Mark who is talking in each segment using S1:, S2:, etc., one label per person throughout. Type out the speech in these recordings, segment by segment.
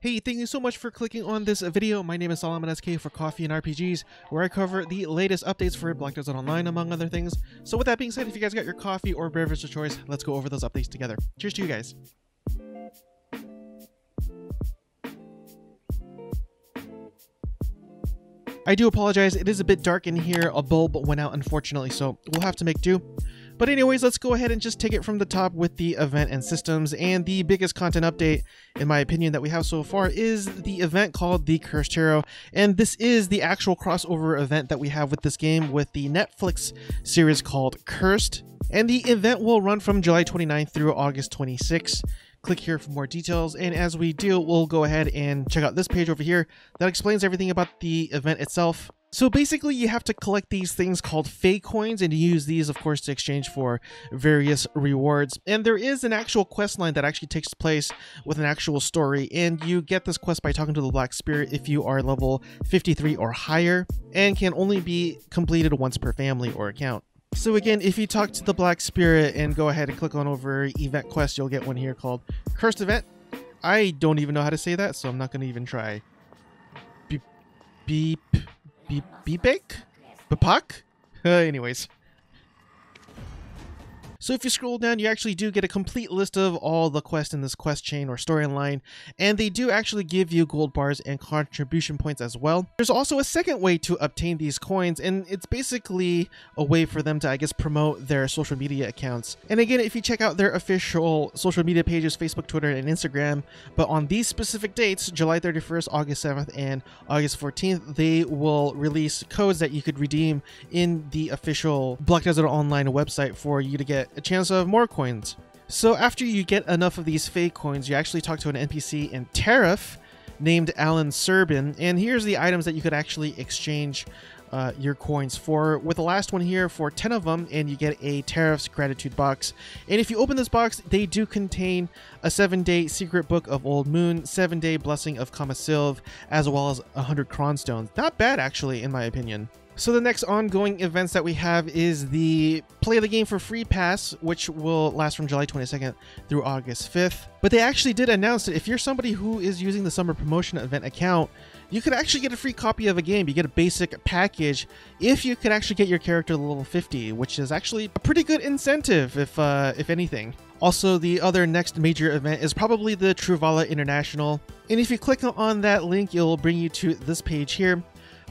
S1: Hey, thank you so much for clicking on this video. My name is Solomon SK for Coffee and RPGs, where I cover the latest updates for Black Desert Online, among other things. So with that being said, if you guys got your coffee or beverage of choice, let's go over those updates together. Cheers to you guys. I do apologize, it is a bit dark in here. A bulb went out, unfortunately, so we'll have to make do. But anyways, let's go ahead and just take it from the top with the event and systems. And the biggest content update, in my opinion, that we have so far is the event called the Cursed Hero. And this is the actual crossover event that we have with this game with the Netflix series called Cursed. And the event will run from July 29th through August 26th. Click here for more details, and as we do, we'll go ahead and check out this page over here that explains everything about the event itself. So basically, you have to collect these things called Fey coins, and use these, of course, to exchange for various rewards. And there is an actual quest line that actually takes place with an actual story, and you get this quest by talking to the Black Spirit if you are level 53 or higher, and can only be completed once per family or account. So again, if you talk to the Black Spirit and go ahead and click on over Event Quest, you'll get one here called Cursed Event. I don't even know how to say that, so I'm not going to even try. Bepak? Anyways. So if you scroll down, you actually do get a complete list of all the quests in this quest chain or storyline, and they do actually give you gold bars and contribution points as well. There's also a second way to obtain these coins, and it's basically a way for them to, I guess, promote their social media accounts. And again, if you check out their official social media pages, Facebook, Twitter, and Instagram, but on these specific dates, July 31st, August 7th, and August 14th, they will release codes that you could redeem in the official Black Desert Online website for you to get a chance of more coins. So after you get enough of these fake coins, you actually talk to an NPC in Tariff named Alan Serbin, and here's the items that you could actually exchange your coins for. With the last one here, for 10 of them, and you get a Tariff's Gratitude box. And if you open this box, they do contain a 7-day Secret Book of Old Moon, 7-day Blessing of Kamasilv, as well as 100 Kronstones. Not bad, actually, in my opinion. So the next ongoing events that we have is the Play the Game for Free Pass, which will last from July 22nd through August 5th. But they actually did announce that if you're somebody who is using the Summer Promotion Event account, you could actually get a free copy of a game. You get a basic package if you could actually get your character to level 50, which is actually a pretty good incentive if anything. Also, the other next major event is probably the Truvala Invitational. And if you click on that link, it'll bring you to this page here.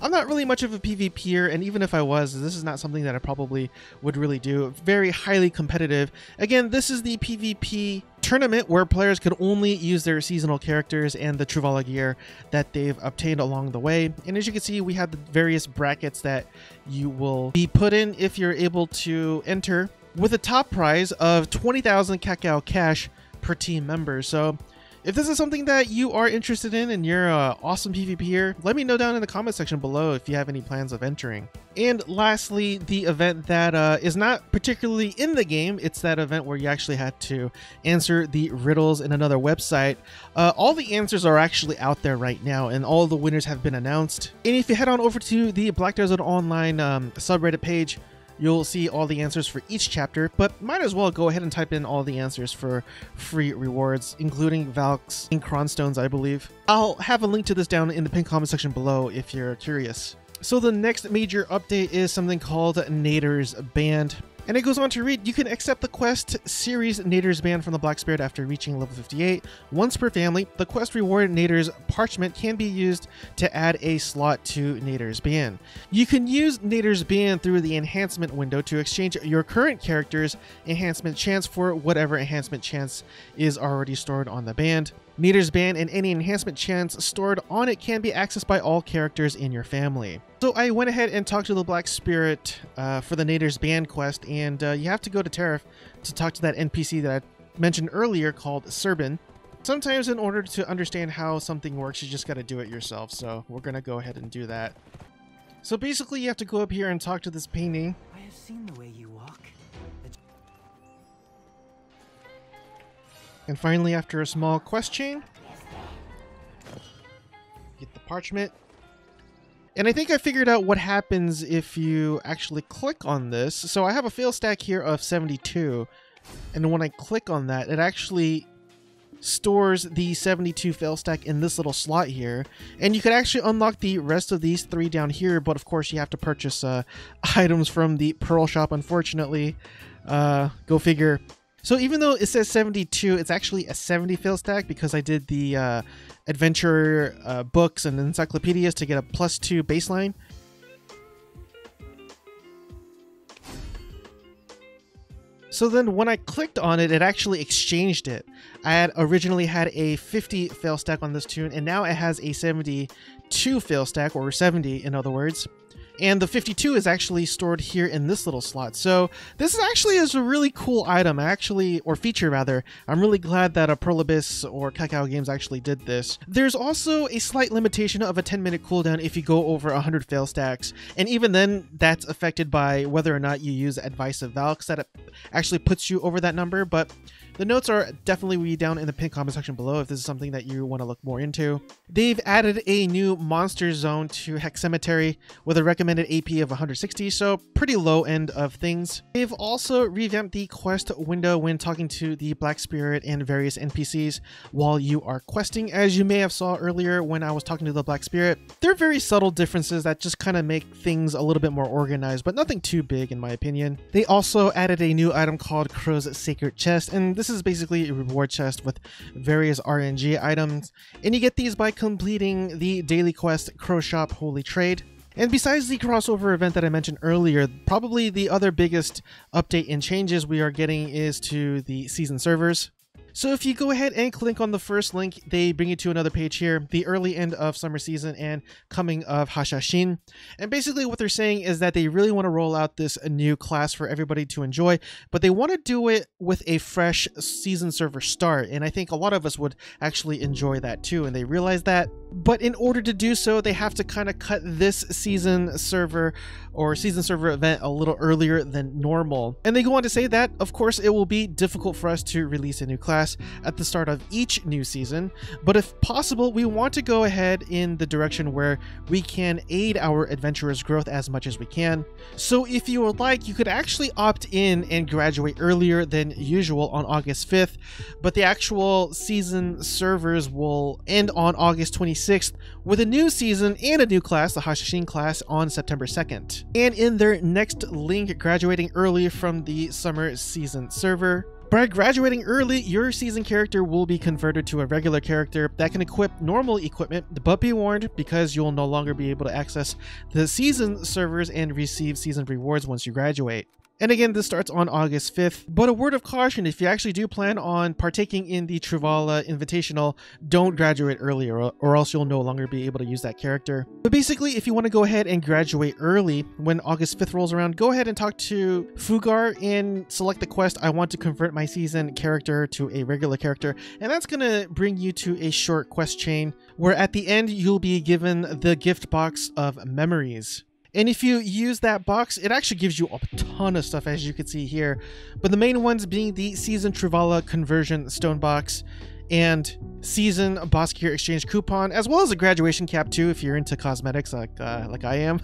S1: I'm not really much of a PvPer, and even if I was, this is not something that I probably would really do. Very highly competitive. Again, this is the PvP tournament where players could only use their seasonal characters and the Truvala Gear that they've obtained along the way. And as you can see, we have the various brackets that you will be put in if you're able to enter, with a top prize of 20,000 Cacao Cash per team member. So if this is something that you are interested in and you're an awesome PvPer, let me know down in the comment section below if you have any plans of entering. And lastly, the event that is not particularly in the game, it's that event where you actually had to answer the riddles in another website. All the answers are actually out there right now, and all the winners have been announced. And if you head on over to the Black Desert Online subreddit page, you'll see all the answers for each chapter, but might as well go ahead and type in all the answers for free rewards, including Valks and Kronstones, I believe. I'll have a link to this down in the pinned comment section below if you're curious. So the next major update is something called Naderrs Band. And it goes on to read, you can accept the quest series Naderrs Band from the Black Spirit after reaching level 58 once per family. The quest reward Naderrs Parchment can be used to add a slot to Naderrs Band. You can use Naderrs Band through the enhancement window to exchange your current character's enhancement chance for whatever enhancement chance is already stored on the band. Naderrs Band and any enhancement chance stored on it can be accessed by all characters in your family. So I went ahead and talked to the Black Spirit for the Naderrs Band quest, and you have to go to Tariff to talk to that NPC that I mentioned earlier called Serbin. Sometimes in order to understand how something works, you just got to do it yourself, so we're going to go ahead and do that. So basically you have to go up here and talk to this painting.
S2: I have seen the way you walk.
S1: And finally, after a small quest chain, get the parchment. And I think I figured out what happens if you actually click on this. So I have a fail stack here of 72. And when I click on that, it actually stores the 72 fail stack in this little slot here, and you could actually unlock the rest of these 3 down here, but of course you have to purchase items from the Pearl shop, unfortunately. Go figure. So even though it says 72, it's actually a 70 fail stack because I did the adventure books and encyclopedias to get a +2 baseline. So then when I clicked on it, it actually exchanged it. I had originally had a 50 fail stack on this tune, and now it has a 72 fail stack, or 70 in other words. And the 52 is actually stored here in this little slot. So this is actually a really cool item, or feature rather. I'm really glad that Pearl Abyss or Cacao Games actually did this. There's also a slight limitation of a 10-minute cooldown if you go over 100 fail stacks. And even then, that's affected by whether or not you use Advice of Valks, that it actually puts you over that number. But the notes are definitely down in the pinned comment section below if this is something that you want to look more into. They've added a new monster zone to Hex Cemetery with a recommended AP of 160, so pretty low end of things. They've also revamped the quest window when talking to the Black Spirit and various NPCs while you are questing. As you may have saw earlier when I was talking to the Black Spirit, they're very subtle differences that just kind of make things a little bit more organized, but nothing too big in my opinion. They also added a new item called Crow's Sacred Chest, and this is basically a reward chest with various RNG items, and you get these by completing the daily quest Crow Shop Holy Trade. And besides the crossover event that I mentioned earlier, probably the other biggest update and changes we are getting is to the season servers. So if you go ahead and click on the first link, they bring you to another page here, the early end of summer season and coming of Hashashin. And basically what they're saying is that they really want to roll out this new class for everybody to enjoy, but they want to do it with a fresh season server start. And I think a lot of us would actually enjoy that too, and they realize that. But in order to do so, they have to kind of cut this season server or season server event a little earlier than normal. And they go on to say that, of course, it will be difficult for us to release a new class at the start of each new season, but if possible, we want to go ahead in the direction where we can aid our adventurers' growth as much as we can. So if you would like, you could actually opt in and graduate earlier than usual on August 5th, but the actual season servers will end on August 26th with a new season and a new class, the Hashashin class, on September 2nd. And in their next link, graduating early from the summer season server. By graduating early, your season character will be converted to a regular character that can equip normal equipment, but be warned because you'll no longer be able to access the season servers and receive season rewards once you graduate. And again, this starts on August 5th, but a word of caution, if you actually do plan on partaking in the Truvala Invitational, don't graduate earlier or else you'll no longer be able to use that character. But basically, if you want to go ahead and graduate early when August 5th rolls around, go ahead and talk to Fugar and select the quest, I want to convert my season character to a regular character, and that's going to bring you to a short quest chain where at the end you'll be given the gift box of memories. And if you use that box, it actually gives you a ton of stuff, as you can see here. But the main ones being the Season Truvala Conversion Stone Box and Season Boss Gear Exchange Coupon, as well as a graduation cap too, if you're into cosmetics like I am.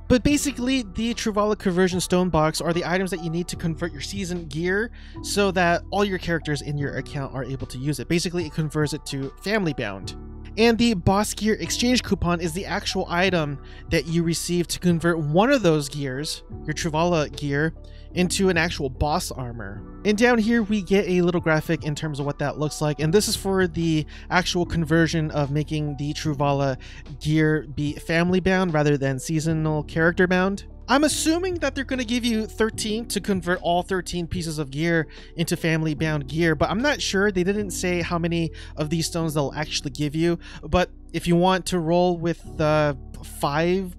S1: But basically, the Truvala Conversion Stone Box are the items that you need to convert your season gear so that all your characters in your account are able to use it. Basically, it converts it to Family Bound. And the Boss Gear Exchange Coupon is the actual item that you receive to convert one of those gears, your Truvala gear, into an actual boss armor. And down here we get a little graphic in terms of what that looks like, and this is for the actual conversion of making the Truvala gear be family bound rather than seasonal character bound. I'm assuming that they're going to give you 13 to convert all 13 pieces of gear into family bound gear, but I'm not sure. They didn't say how many of these stones they'll actually give you, but if you want to roll with 5,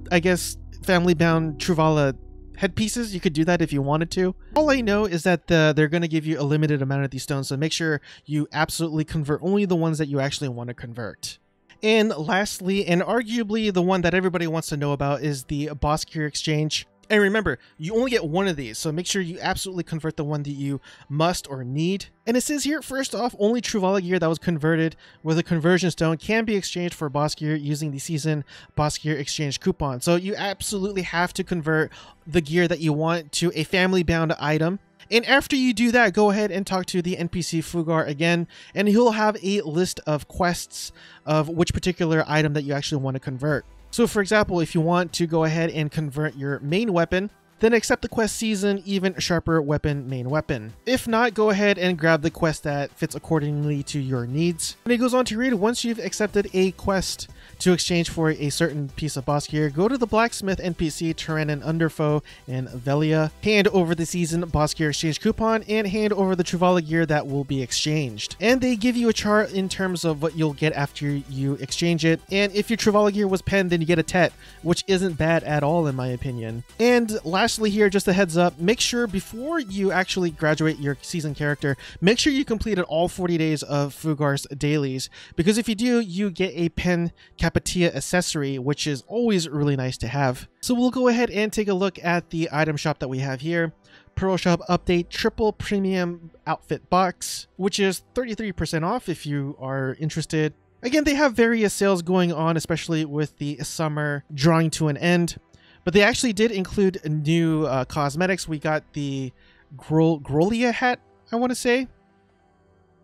S1: I guess, family bound Truvala headpieces, you could do that if you wanted to. All I know is that they're going to give you a limited amount of these stones, so make sure you absolutely convert only the ones that you actually want to convert. And lastly, and arguably the one that everybody wants to know about, is the Boss Gear Exchange. And remember, you only get one of these, so make sure you absolutely convert the one that you must or need. And it says here, first off, only Truvala gear that was converted with a conversion stone can be exchanged for Boss Gear using the Season Boss Gear Exchange Coupon. So you absolutely have to convert the gear that you want to a family bound item. And after you do that, go ahead and talk to the NPC Fugar again, and he'll have a list of quests of which particular item that you actually want to convert. So for example, if you want to go ahead and convert your main weapon, then accept the quest Season Even Sharper Weapon Main Weapon. If not, go ahead and grab the quest that fits accordingly to your needs. And it goes on to read, once you've accepted a quest to exchange for a certain piece of boss gear, go to the blacksmith NPC Tyrannon Underfoe in Velia, hand over the season boss gear exchange coupon, and hand over the Truvala gear that will be exchanged. And they give you a chart in terms of what you'll get after you exchange it. And if your Truvala gear was penned, then you get a tet, which isn't bad at all in my opinion. And lastly here, just a heads up, make sure before you actually graduate your season character, make sure you completed all 40 days of Fugar's dailies, because if you do, you get a pen Capatia accessory, which is always really nice to have. So we'll go ahead and take a look at the item shop that we have here. Pearl Shop Update Triple Premium Outfit Box, which is 33% off if you are interested. Again, they have various sales going on, especially with the summer drawing to an end. But they actually did include new cosmetics. We got the Grolia hat, I want to say.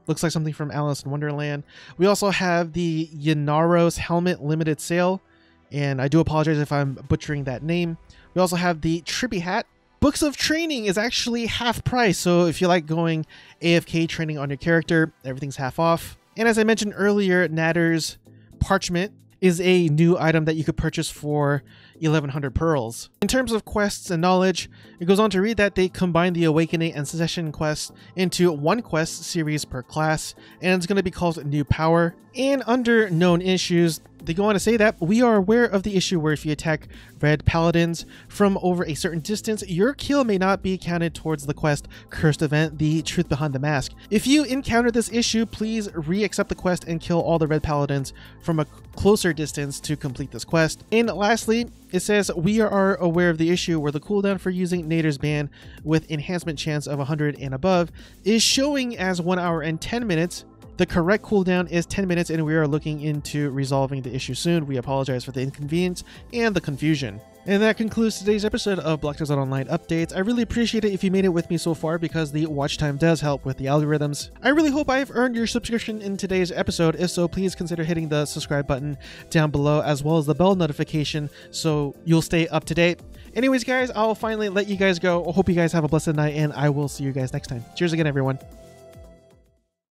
S1: Looks like something from Alice in Wonderland. We also have the Yanaros Helmet Limited Sale, and I do apologize if I'm butchering that name. We also have the Trippy hat. Books of Training is actually half price, so if you like going AFK training on your character, everything's half off. And as I mentioned earlier, Naderr's Parchment is a new item that you could purchase for 1100 pearls. In terms of quests and knowledge, it goes on to read that they combine the Awakening and Secession quests into one quest series per class, and it's going to be called New Power. And under known issues, they go on to say that we are aware of the issue where if you attack red paladins from over a certain distance, your kill may not be counted towards the quest Cursed Event, the Truth Behind the Mask. If you encounter this issue, please re-accept the quest and kill all the red paladins from a closer distance to complete this quest. And lastly, it says we are aware of the issue where the cooldown for using Naderrs Band with enhancement chance of 100 and above is showing as 1 hour and 10 minutes. The correct cooldown is 10 minutes, and we are looking into resolving the issue soon. We apologize for the inconvenience and the confusion. And that concludes today's episode of Black Desert Online Updates. I really appreciate it if you made it with me so far, because the watch time does help with the algorithms. I really hope I've earned your subscription in today's episode. If so, please consider hitting the subscribe button down below, as well as the bell notification, so you'll stay up to date. Anyways, guys, I'll finally let you guys go. I hope you guys have a blessed night, and I will see you guys next time. Cheers again, everyone.